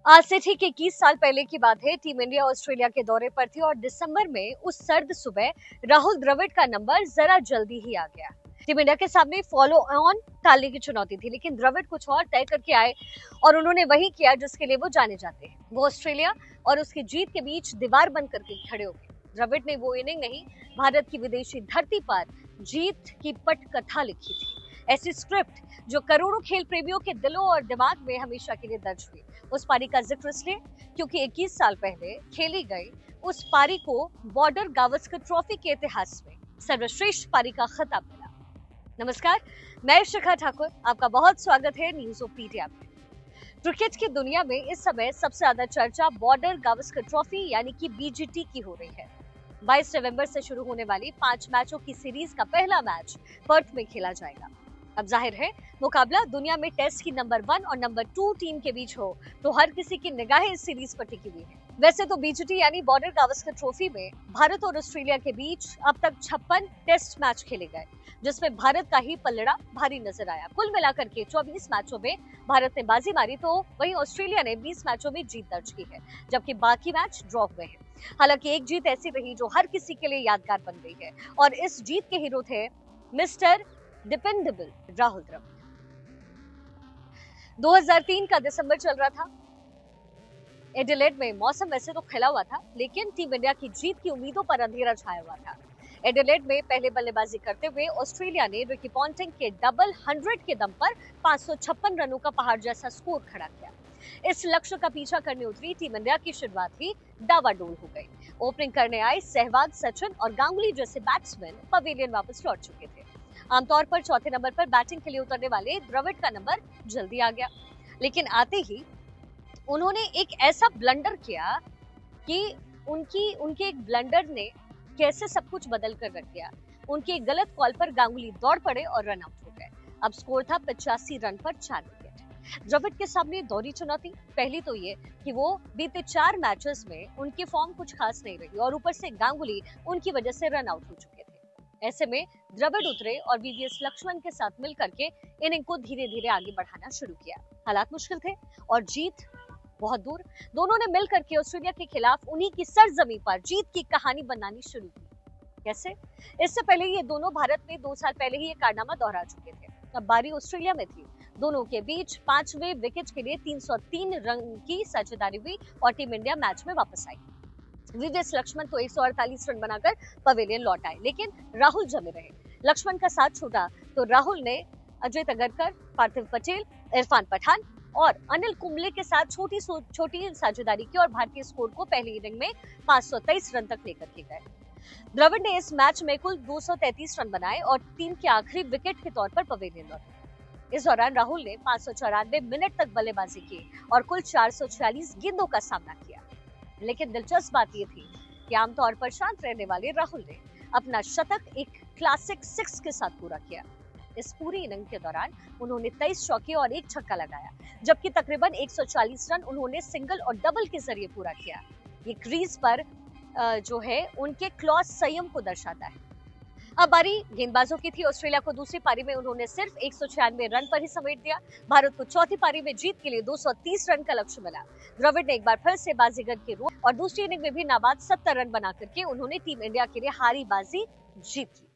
आज से ठीक 21 साल पहले की बात है। टीम इंडिया ऑस्ट्रेलिया के दौरे पर थी और दिसंबर में उस सर्द सुबह राहुल द्रविड़ का नंबर जरा जल्दी ही आ गया। टीम इंडिया के सामने फॉलो ऑन टालने की चुनौती थी, लेकिन द्रविड़ कुछ और तय करके आए और उन्होंने वही किया जिसके लिए वो जाने जाते हैं। वो ऑस्ट्रेलिया और उसकी जीत के बीच दीवार बन करके खड़े हो गए। द्रविड़ ने वो इनिंग नहीं, भारत की विदेशी धरती पर जीत की पटकथा लिखी थी। ऐसी स्क्रिप्ट जो करोड़ों खेल प्रेमियों के दिलों और दिमाग में हमेशा के लिए दर्ज हुई। उस पारी का जिक्र इसलिए क्योंकि 21 साल पहले खेली गई उस पारी को बॉर्डर गावस्कर ट्रॉफी के इतिहास में सर्वश्रेष्ठ पारी का खिताब मिला। नमस्कार, मैं शिखा ठाकुर, आपका बहुत स्वागत है न्यूज ऑफ पीटीआई में। क्रिकेट की दुनिया में इस समय सबसे ज्यादा चर्चा बॉर्डर गावस्कर ट्रॉफी यानी कि बीजीटी की हो रही है। 22 नवंबर से शुरू होने वाली 5 मैचों की सीरीज का पहला मैच पर्थ में खेला जाएगा। अब जाहिर है मुकाबला दुनिया में टेस्ट की नंबर 1 और नंबर 2 टीम के बीच हो तो हर किसी की निगाहें इस सीरीज पर टिकी हुई है। वैसे तो बीजीटी यानी बॉर्डर गावस्कर ट्रॉफी में भारत और ऑस्ट्रेलिया के बीच अब तक 56 टेस्ट मैच खेले गए, जिसमें भारत का ही पलड़ा भारी नजर आया। कुल मिलाकर के 24 मैचों में भारत ने बाजी मारी तो वहीं ऑस्ट्रेलिया ने 20 मैचों में जीत दर्ज की है, जबकि बाकी मैच ड्रॉ हुए हैं। हालांकि एक जीत ऐसी रही जो हर किसी के लिए यादगार बन गई है और इस जीत के हीरो थे मिस्टर डिपेंडेबल राहुल द्रविड़। 2003 का दिसंबर चल रहा था। एडिलेड में मौसम वैसे तो खिला हुआ था, लेकिन टीम इंडिया की जीत की उम्मीदों पर अंधेरा छाया हुआ था। एडिलेड में पहले बल्लेबाजी करते हुए ऑस्ट्रेलिया ने रिकी पॉन्टिंग के डबल 100 के दम पर 556 रनों का पहाड़ जैसा स्कोर खड़ा किया। इस लक्ष्य का पीछा करने उतरी टीम इंडिया की शुरुआत ही डावाडोल हो गई। ओपनिंग करने आए सहवाग, सचिन और गांगुली जैसे बैट्समैन पवेलियन वापस लौट चुके थे। आमतौर पर चौथे नंबर पर बैटिंग के लिए उतरने वाले द्रविड़ का नंबर जल्दी आ गया, लेकिन आते ही उन्होंने एक ऐसा ब्लंडर किया कि उनके एक ब्लंडर ने कैसे सब कुछ बदल कर रख दिया। उनके गलत कॉल पर गांगुली दौड़ पड़े और रन आउट हो गए। अब स्कोर था 85 रन पर 4 विकेट। द्रविड़ के सामने दोहरी चुनौती। पहली तो ये कि वो बीते 4 मैचेस में उनकी फॉर्म कुछ खास नहीं रही और ऊपर से गांगुली उनकी वजह से रन आउट हो चुके थे। ऐसे में द्रविड़ उतरे और वीवीएस लक्ष्मण के साथ मिलकर के इनिंग को धीरे धीरे आगे बढ़ाना शुरू किया। हालात मुश्किल थे और जीत बहुत दूर। दोनों ने मिलकर के ऑस्ट्रेलिया के खिलाफ उन्हीं की सरजमी पर जीत की कहानी बनानी शुरू की। कैसे? इससे पहले ये दोनों भारत में 2 साल पहले ही ये कारनामा दोहरा चुके थे। अब बारी ऑस्ट्रेलिया में थी। दोनों के बीच 5वें विकेट के लिए 303 रन की साझेदारी हुई और टीम इंडिया मैच में वापस आई। वीवीएस लक्ष्मण तो 148 रन बनाकर पवेलियन लौट आए, लेकिन राहुल जमे रहे। लक्ष्मण का साथ छूटा तो राहुल ने अजय तगरकर, पार्थिव पटेल, इरफान पठान और अनिल कुंबले के साथ छोटी साझेदारी की और भारतीय स्कोर को पहली इनिंग में 523 रन तक लेकर के गए। द्रविड़ ने इस मैच में कुल 233 रन बनाए और टीम के आखिरी विकेट के तौर पर पवेलियन लौटे। इस दौरान राहुल ने 594 मिनट तक बल्लेबाजी की और कुल 446 गेंदों का सामना किया। लेकिन दिलचस्प बात यह थी कि आमतौर पर शांत रहने वाले राहुल ने अपना शतक एक क्लासिक 6 के साथ पूरा किया। इस पूरी इनिंग के दौरान उन्होंने 23 चौके और 1 छक्का लगाया, जबकि तकरीबन 140 रन उन्होंने सिंगल और डबल के जरिए पूरा किया। ये क्रीज पर जो है उनके क्लॉज संयम को दर्शाता है। अब बारी गेंदबाजों की थी। ऑस्ट्रेलिया को दूसरी पारी में उन्होंने सिर्फ 196 रन पर ही समेट दिया। भारत को चौथी पारी में जीत के लिए 230 रन का लक्ष्य मिला। द्रविड़ ने एक बार फिर से बाजीगर के रूप और दूसरी इनिंग में भी नाबाद 70 रन बना करके उन्होंने टीम इंडिया के लिए हारी बाजी जीत ली।